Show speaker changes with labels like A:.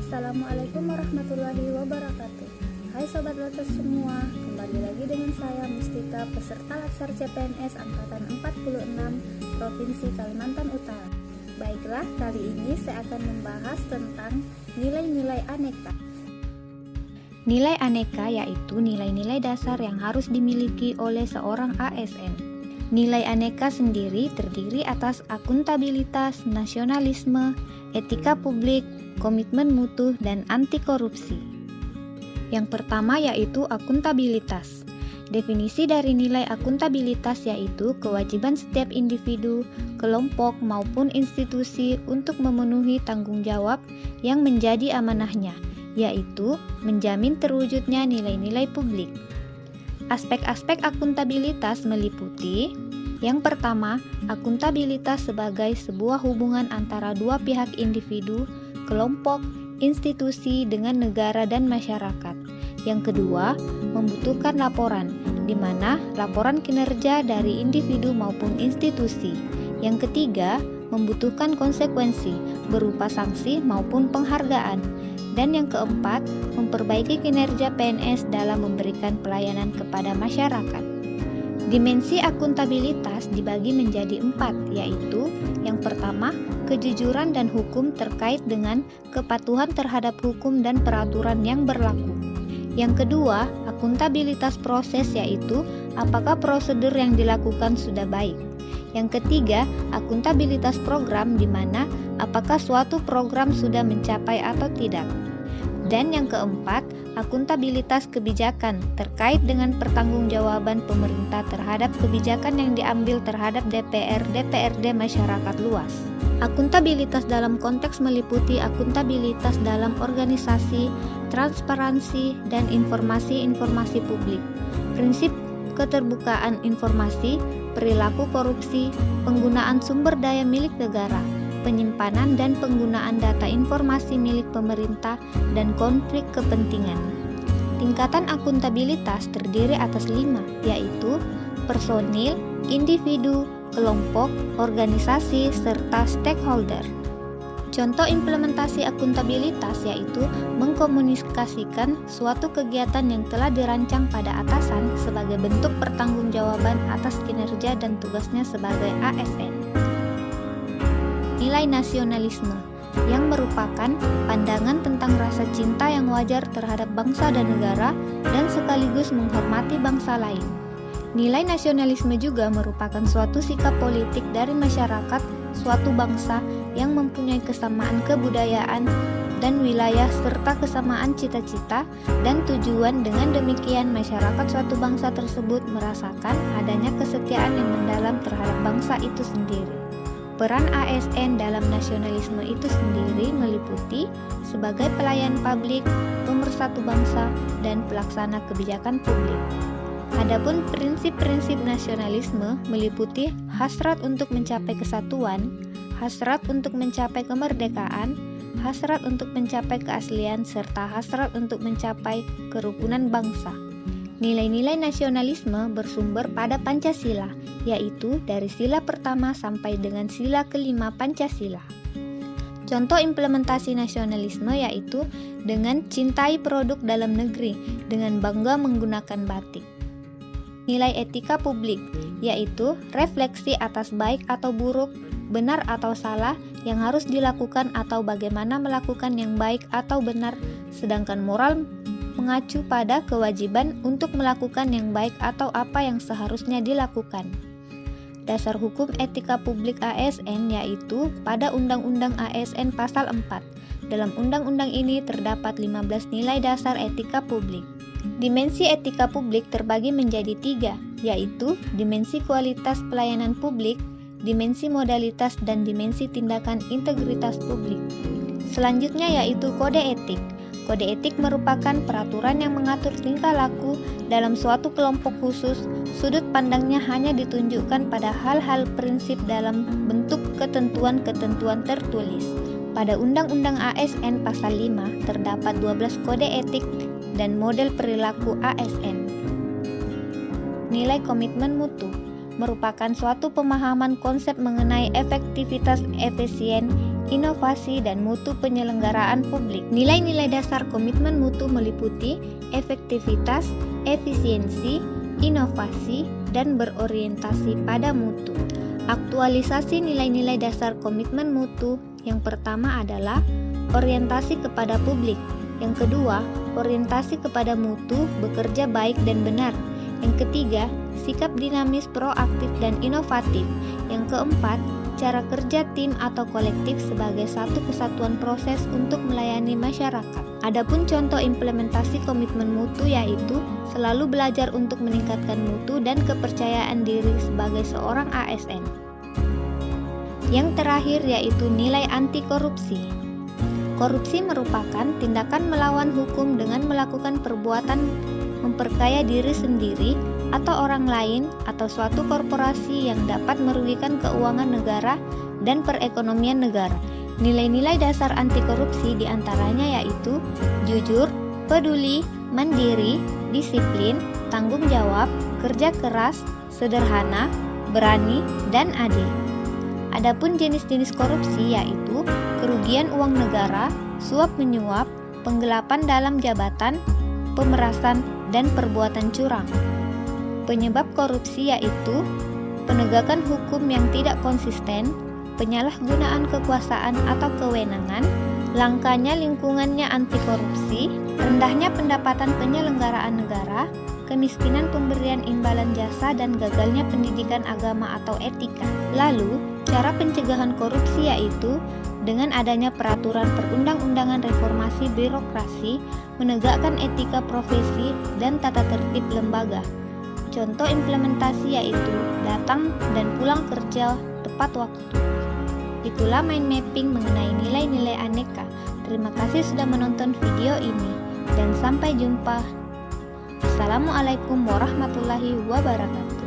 A: Assalamualaikum warahmatullahi wabarakatuh. Hai Sobat Lotus semua, kembali lagi dengan saya Mustika, peserta Laksar CPNS Angkatan 46 Provinsi Kalimantan Utara. Baiklah, kali ini saya akan membahas tentang nilai-nilai aneka. Nilai aneka yaitu nilai-nilai dasar yang harus dimiliki oleh seorang ASN. Nilai aneka sendiri terdiri atas akuntabilitas, nasionalisme, etika publik, komitmen mutu, dan anti korupsi. Yang pertama yaitu akuntabilitas. Definisi dari nilai akuntabilitas yaitu kewajiban setiap individu, kelompok, maupun institusi untuk memenuhi tanggung jawab yang menjadi amanahnya, yaitu menjamin terwujudnya nilai-nilai publik. Aspek-aspek akuntabilitas meliputi: yang pertama, akuntabilitas sebagai sebuah hubungan antara dua pihak individu, kelompok, institusi dengan negara dan masyarakat. Yang kedua, membutuhkan laporan, di mana laporan kinerja dari individu maupun institusi. Yang ketiga, membutuhkan konsekuensi berupa sanksi maupun penghargaan. Dan yang keempat, memperbaiki kinerja PNS dalam memberikan pelayanan kepada masyarakat. Dimensi akuntabilitas dibagi menjadi 4, yaitu yang pertama, kejujuran dan hukum terkait dengan kepatuhan terhadap hukum dan peraturan yang berlaku. Yang kedua, akuntabilitas proses, yaitu apakah prosedur yang dilakukan sudah baik. Yang ketiga, akuntabilitas program, di mana apakah suatu program sudah mencapai atau tidak. Dan yang keempat, akuntabilitas kebijakan terkait dengan pertanggungjawaban pemerintah terhadap kebijakan yang diambil terhadap DPR, DPRD masyarakat luas. Akuntabilitas dalam konteks meliputi akuntabilitas dalam organisasi, transparansi, dan informasi publik, prinsip keterbukaan informasi, perilaku korupsi, penggunaan sumber daya milik negara, penyimpanan dan penggunaan data informasi milik pemerintah, dan konflik kepentingan. Tingkatan akuntabilitas terdiri atas 5, yaitu personil, individu, kelompok, organisasi, serta stakeholder. Contoh implementasi akuntabilitas yaitu mengkomunikasikan suatu kegiatan yang telah dirancang pada atasan sebagai bentuk pertanggungjawaban atas kinerja dan tugasnya sebagai ASN. Nilai nasionalisme, yang merupakan pandangan tentang rasa cinta yang wajar terhadap bangsa dan negara dan sekaligus menghormati bangsa lain. Nilai nasionalisme juga merupakan suatu sikap politik dari masyarakat suatu bangsa yang mempunyai kesamaan kebudayaan dan wilayah serta kesamaan cita-cita dan tujuan. Dengan demikian, masyarakat suatu bangsa tersebut merasakan adanya kesetiaan yang mendalam terhadap bangsa itu sendiri. Peran ASN dalam nasionalisme itu sendiri meliputi sebagai pelayan publik, pemersatu bangsa, dan pelaksana kebijakan publik. Adapun prinsip-prinsip nasionalisme meliputi hasrat untuk mencapai kesatuan, hasrat untuk mencapai kemerdekaan, hasrat untuk mencapai keaslian, serta hasrat untuk mencapai kerukunan bangsa. Nilai-nilai nasionalisme bersumber pada Pancasila, yaitu dari sila pertama sampai dengan sila kelima Pancasila. Contoh implementasi nasionalisme yaitu dengan cintai produk dalam negeri, dengan bangga menggunakan batik. Nilai etika publik, yaitu refleksi atas baik atau buruk, benar atau salah yang harus dilakukan atau bagaimana melakukan yang baik atau benar, sedangkan moral mengacu pada kewajiban untuk melakukan yang baik atau apa yang seharusnya dilakukan. Dasar hukum etika publik ASN yaitu pada Undang-Undang ASN Pasal 4. Dalam undang-undang ini terdapat 15 nilai dasar etika publik. Dimensi etika publik terbagi menjadi 3, yaitu dimensi kualitas pelayanan publik, dimensi modalitas, dan dimensi tindakan integritas publik. Selanjutnya yaitu kode etik. Kode etik merupakan peraturan yang mengatur tingkah laku dalam suatu kelompok khusus. Sudut pandangnya hanya ditunjukkan pada hal-hal prinsip dalam bentuk ketentuan-ketentuan tertulis. Pada Undang-Undang ASN Pasal 5 terdapat 12 kode etik dan model perilaku ASN. Nilai komitmen mutu merupakan suatu pemahaman konsep mengenai efektivitas efisien inovasi, dan mutu penyelenggaraan publik. Nilai-nilai dasar komitmen mutu meliputi efektivitas, efisiensi, inovasi, dan berorientasi pada mutu. Aktualisasi nilai-nilai dasar komitmen mutu yang pertama adalah orientasi kepada publik. Yang kedua, orientasi kepada mutu, bekerja baik dan benar. Yang ketiga, sikap dinamis, proaktif, dan inovatif. Yang keempat, cara kerja tim atau kolektif sebagai satu kesatuan proses untuk melayani masyarakat. Adapun contoh implementasi komitmen mutu yaitu selalu belajar untuk meningkatkan mutu dan kepercayaan diri sebagai seorang ASN. Yang terakhir yaitu nilai anti korupsi. Korupsi merupakan tindakan melawan hukum dengan melakukan perbuatan memperkaya diri sendiri atau orang lain atau suatu korporasi yang dapat merugikan keuangan negara dan perekonomian negara. Nilai-nilai dasar anti korupsi diantaranya yaitu jujur, peduli, mandiri, disiplin, tanggung jawab, kerja keras, sederhana, berani, dan adil. Adapun jenis-jenis korupsi yaitu kerugian uang negara, suap menyuap, penggelapan dalam jabatan, pemerasan, dan perbuatan curang. Penyebab korupsi yaitu penegakan hukum yang tidak konsisten, penyalahgunaan kekuasaan atau kewenangan, langkanya lingkungannya anti korupsi, rendahnya pendapatan penyelenggaraan negara, kemiskinan pemberian imbalan jasa, dan gagalnya pendidikan agama atau etika. Lalu, cara pencegahan korupsi yaitu dengan adanya peraturan perundang-undangan reformasi birokrasi, menegakkan etika profesi, dan tata tertib lembaga. Contoh implementasi yaitu datang dan pulang kerja tepat waktu. Itulah mind mapping mengenai nilai-nilai aneka. Terima kasih sudah menonton video ini dan sampai jumpa. Assalamualaikum warahmatullahi wabarakatuh.